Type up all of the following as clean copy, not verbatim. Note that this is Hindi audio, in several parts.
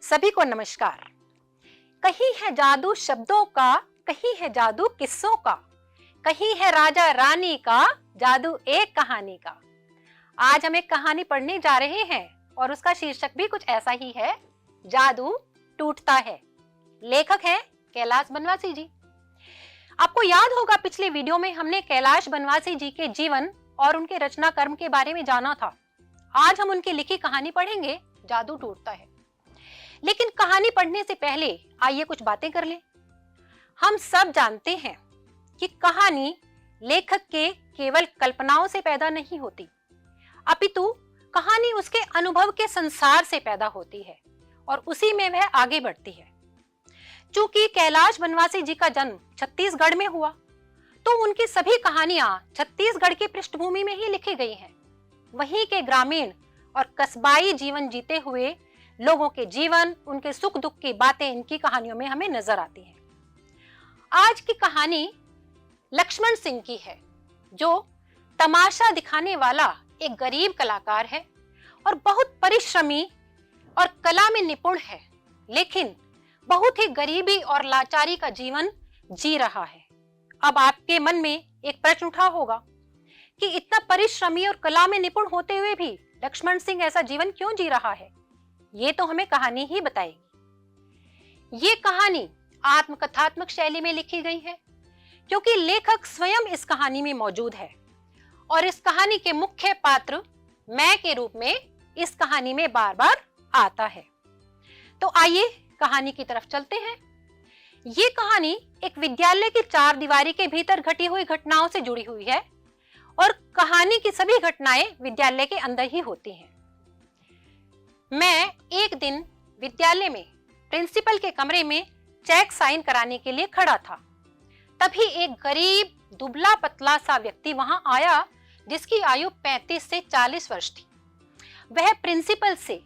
सभी को नमस्कार। कहीं है जादू शब्दों का, कहीं है जादू किस्सों का, कहीं है राजा रानी का जादू एक कहानी का। आज हम एक कहानी पढ़ने जा रहे हैं और उसका शीर्षक भी कुछ ऐसा ही है, जादू टूटता है। लेखक हैं कैलाश बनवासी जी। आपको याद होगा पिछले वीडियो में हमने कैलाश बनवासी जी के जीवन और उनके रचना कर्म के बारे में जाना था। आज हम उनकी लिखी कहानी पढ़ेंगे, जादू टूटता है। लेकिन कहानी पढ़ने से पहले आइए कुछ बातें कर लें। हम सब जानते हैं कि कहानी लेखक के केवल कल्पनाओं से पैदा नहीं होती, अपितु कहानी उसके अनुभव के संसार से पैदा होती है और उसी में वह आगे बढ़ती है। चूंकि कैलाश बनवासी जी का जन्म छत्तीसगढ़ में हुआ, तो उनकी सभी कहानियां छत्तीसगढ़ की पृष्ठभूमि में ही लिखी गई हैं। वहीं के ग्रामीण और कस्बाई जीवन जीते हुए लोगों के जीवन, उनके सुख दुख की बातें इनकी कहानियों में हमें नजर आती हैं। आज की कहानी लक्ष्मण सिंह की है, जो तमाशा दिखाने वाला एक गरीब कलाकार है और बहुत परिश्रमी और कला में निपुण है, लेकिन बहुत ही गरीबी और लाचारी का जीवन जी रहा है। अब आपके मन में एक प्रश्न उठा होगा कि इतना परिश्रमी और कला में निपुण होते हुए भी लक्ष्मण सिंह ऐसा जीवन क्यों जी रहा है? ये तो हमें कहानी ही बताएगी। ये कहानी आत्मकथात्मक शैली में लिखी गई है, क्योंकि लेखक स्वयं इस कहानी में मौजूद है और इस कहानी के मुख्य पात्र मैं के रूप में इस कहानी में बार बार आता है। तो आइए कहानी की तरफ चलते हैं। ये कहानी एक विद्यालय की चार दीवारी के भीतर घटी हुई घटनाओं से जुड़ी हुई है और कहानी की सभी घटनाएं विद्यालय के अंदर ही होती हैं। मैं एक दिन विद्यालय में प्रिंसिपल के कमरे में चेक साइन कराने के लिए खड़ा था। तभी एक गरीब दुबला पतला सा व्यक्ति वहां आया, जिसकी आयु 35 से 40 वर्ष थी। वह प्रिंसिपल से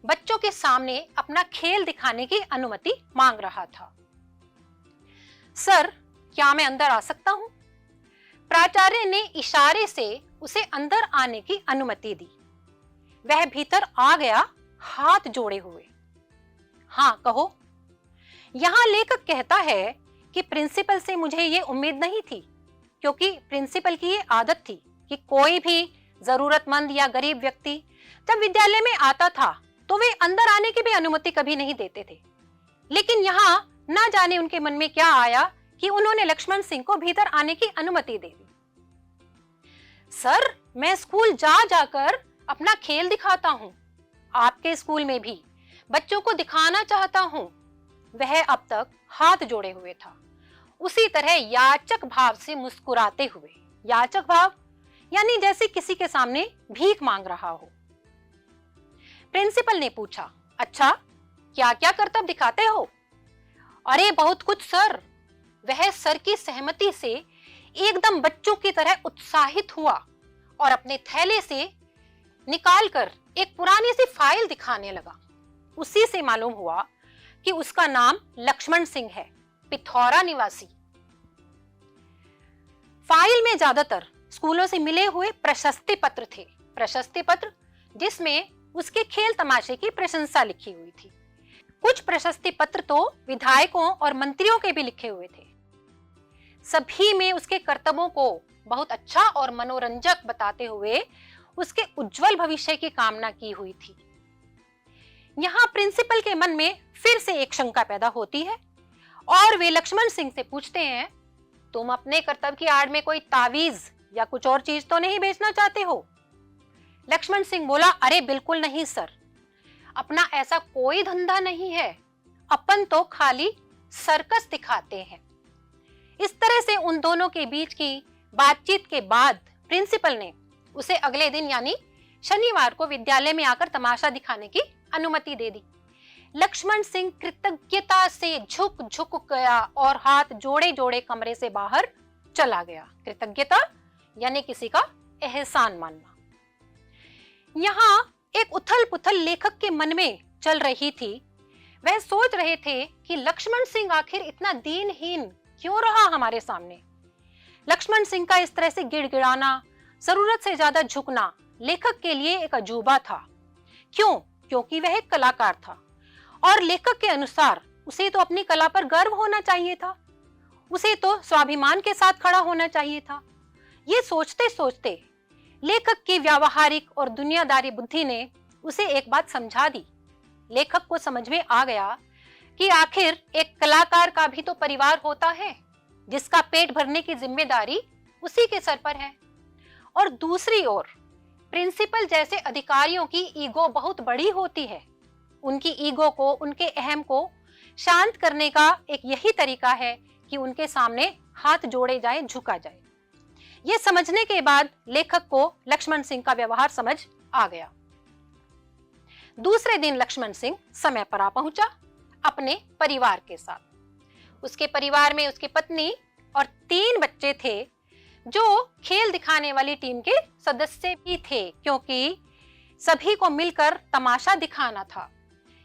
बच्चों के सामने अपना खेल दिखाने की अनुमति मांग रहा था। सर, क्या मैं अंदर आ सकता हूं? प्राचार्य ने इशारे से उसे अंदर आने की अनुमति दी। वह भीतर आ गया, हाथ जोड़े हुए। हाँ, कहो। यहां लेखक कहता है कि प्रिंसिपल से मुझे ये उम्मीद नहीं थी, क्योंकि प्रिंसिपल की ये आदत थी कि कोई भी जरूरतमंद या गरीब व्यक्ति जब विद्यालय में आता था तो वे अंदर आने की भी अनुमति कभी नहीं देते थे। लेकिन यहाँ ना जाने उनके मन में क्या आया कि उन्होंने लक्ष्मण सिंह को भीतर आने की अनुमति दे दी। सर, मैं स्कूल जा जाकर अपना खेल दिखाता हूँ, आपके स्कूल में भी बच्चों को दिखाना चाहता हूँ। वह अब तक हाथ जोड़े हुए था, उसी तरह याचक भाव से मुस्कुराते हुए। याचक भाव यानी जैसे किसी के सामने भीख मांग रहा हो। प्रिंसिपल ने पूछा, अच्छा, क्या क्या करतब दिखाते हो? अरे बहुत कुछ सर। वह सर की सहमति से एकदम बच्चों की तरह उत्साहित हुआ और अपने थैले से निकालकर एक पुरानी सी फाइल दिखाने लगा। उसी से मालूम हुआ कि उसका नाम लक्ष्मण सिंह है, पिथौरा निवासी। फाइल में ज्यादातर स्कूलों से मिले हुए प्रशस्ति पत्र थे। प्रशस्ति पत्र जिसमें उसके खेल तमाशे की प्रशंसा लिखी हुई थी। कुछ प्रशस्ति पत्र तो विधायकों और मंत्रियों के भी लिखे हुए थे। सभी में उसके कर्तव्यों को बहुत अच्छा और मनोरंजक बताते हुए उसके उज्जवल भविष्य की कामना की हुई थी। यहाँ प्रिंसिपल के मन में फिर से एक शंका पैदा होती है और वे लक्ष्मण सिंह से पूछते हैं, तुम अपने कर्तव्य की आड़ में कोई तावीज या कुछ और चीज तो नहीं बेचना चाहते हो? लक्ष्मण सिंह बोला, अरे बिल्कुल नहीं सर, अपना ऐसा कोई धंधा नहीं है, अपन तो खाली सर्कस दिखाते हैं। इस तरह से उन दोनों के बीच की बातचीत के बाद प्रिंसिपल ने उसे अगले दिन यानी शनिवार को विद्यालय में आकर तमाशा दिखाने की अनुमति दे दी। लक्ष्मण सिंह कृतज्ञता से झुक झुक गया और हाथ जोड़े जोड़े कमरे से बाहर चला गया। कृतज्ञता यानी किसी का एहसान मानना। यहाँ एक उथल पुथल लेखक के मन में चल रही थी। वह सोच रहे थे कि लक्ष्मण सिंह आखिर इतना दीनहीन क्यों रहा हमारे सामने। लक्ष्मण सिंह का इस तरह से गिड़गिड़ाना, जरूरत से ज्यादा झुकना लेखक के लिए एक अजूबा था। क्यों? क्योंकि वह एक कलाकार था और लेखक के अनुसार उसे तो अपनी कला पर गर्व होना चाहिए था, उसे तो स्वाभिमान के साथ खड़ा होना चाहिए था। ये सोचते सोचते लेखक की व्यावहारिक और दुनियादारी बुद्धि ने उसे एक बात समझा दी। लेखक को समझ में आ गया कि आखिर एक कलाकार का भी तो परिवार होता है, जिसका पेट भरने की जिम्मेदारी उसी के सर पर है। और दूसरी ओर प्रिंसिपल जैसे अधिकारियों की ईगो बहुत बड़ी होती है। उनकी ईगो को, उनके अहम को शांत करने का एक यही तरीका है कि उनके सामने हाथ जोड़े जाए, झुका जाए। ये समझने के बाद लेखक को लक्ष्मण सिंह का व्यवहार समझ आ गया। दूसरे दिन लक्ष्मण सिंह समय पर आ पहुंचा अपने परिवार के साथ। उसके परिवार में उसकी पत्नी और 3 बच्चे थे, जो खेल दिखाने वाली टीम के सदस्य भी थे, क्योंकि सभी को मिलकर तमाशा दिखाना था।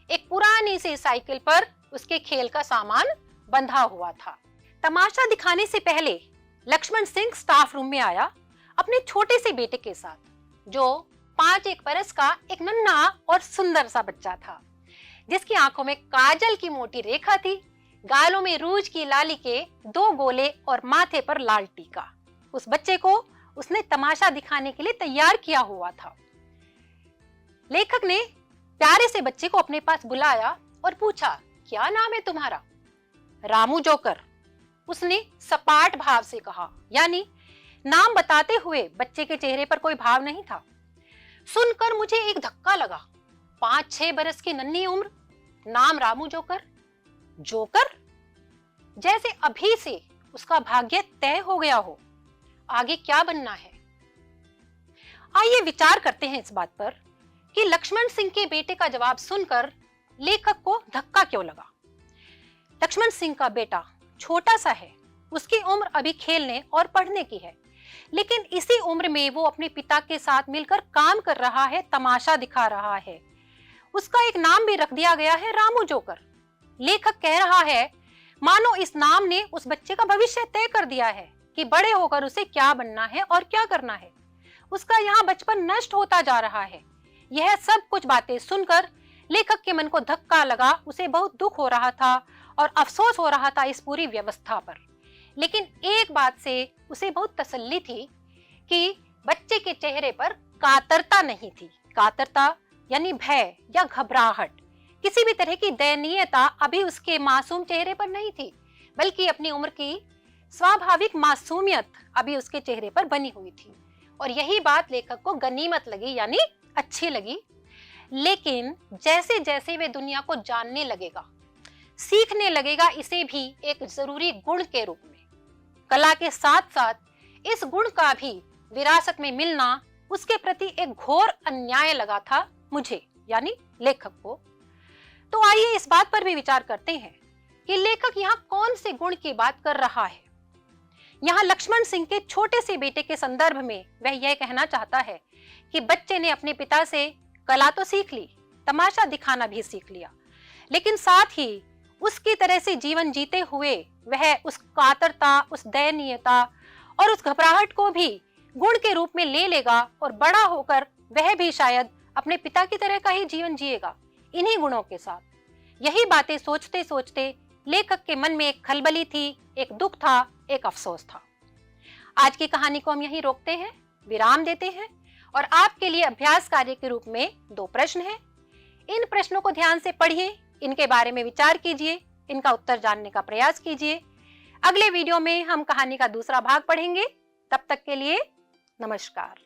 एक पुरानी सी साइकिल पर उसके खेल का सामान बंधा हुआ था। तमाशा दिखाने से पहले लक्ष्मण सिंह स्टाफ रूम में आया अपने छोटे से बेटे के साथ, जो 5 बरस का एक नन्हा और सुंदर सा बच्चा था, जिसकी आंखों में काजल की मोटी रेखा थी, गालों में रूज की लाली के 2 गोले और माथे पर लाल टीका। उस बच्चे को उसने तमाशा दिखाने के लिए तैयार किया हुआ था। लेखक ने प्यारे से बच्चे को अपने पास बुलाया और पूछा, क्या नाम है तुम्हारा? रामू जोकर, उसने सपाट भाव से कहा, यानी नाम बताते हुए बच्चे के चेहरे पर कोई भाव नहीं था। सुनकर मुझे एक धक्का लगा। 5-6 बरस की नन्ही उम्र, नाम रामू जोकर। जोकर? जैसे अभी से उसका भाग्य तय हो गया हो। आगे क्या बनना है? आइए विचार करते हैं इस बात पर कि लक्ष्मण सिंह के बेटे का जवाब सुनकर लेखक को धक्का क्यों लगा। लक्ष्मण सिंह का बेटा छोटा सा है, उसकी उम्र अभी खेलने और पढ़ने की है, लेकिन इसी उम्र में वो अपने पिता के साथ मिलकर काम कर रहा है, तमाशा दिखा रहा है। उसका एक नाम भी रख दिया गया है, रामू जोकर। लेखक कह रहा है मानो इस नाम ने उस बच्चे का भविष्य तय कर दिया है कि बड़े होकर उसे क्या बनना है और क्या करना है। उसका यहाँ बचपन नष्ट होता जा रहा है। यह सब कुछ बातें सुनकर लेखक के मन को धक्का लगा। उसे बहुत दुख हो रहा था और अफसोस हो रहा था इस पूरी व्यवस्था पर, लेकिन एक बात से उसे बहुत तसल्ली थी कि बच्चे के चेहरे पर कातरता नहीं थी। कातरता यानी भय या घबराहट, किसी भी तरह की दयनीयता अभी उसके मासूम चेहरे पर नहीं थी, बल्कि अपनी उम्र की स्वाभाविक मासूमियत अभी उसके चेहरे पर बनी हुई थी। और यही बात लेखक को गनीमत लगी, यानी अच्छी लगी। लेकिन जैसे जैसे वे दुनिया को जानने लगेगा, सीखने लगेगा इसे भी एक जरूरी गुण के रूप में, कला के साथ साथ इस गुण का भी विरासत में मिलना उसके प्रति एक घोर अन्याय लगा था मुझे, यानी लेखक को। तो आइए इस बात पर भी विचार करते हैं कि लेखक यहाँ कौन से गुण की बात कर रहा है। यहाँ लक्ष्मण सिंह के छोटे से बेटे के संदर्भ में वह यह कहना चाहता है कि बच्चे ने अपने पिता से कला तो सीख ली, तमाशा दिखाना भी सीख लिया, लेकिन साथ ही उसकी तरह से जीवन जीते हुए वह उस कातरता, उस दयनीयता और उस घबराहट को भी गुण के रूप में ले लेगा और बड़ा होकर वह भी शायद अपने पिता की तरह का ही जीवन जिएगा, इन्हीं गुणों के साथ। यही बातें सोचते सोचते लेखक के मन में एक खलबली थी, एक दुख था, एक अफसोस था। आज की कहानी को हम यहीं रोकते हैं, विराम देते हैं और आपके लिए अभ्यास कार्य के रूप में 2 प्रश्न हैं। इन प्रश्नों को ध्यान से पढ़िए, इनके बारे में विचार कीजिए, इनका उत्तर जानने का प्रयास कीजिए। अगले वीडियो में हम कहानी का दूसरा भाग पढ़ेंगे। तब तक के लिए नमस्कार।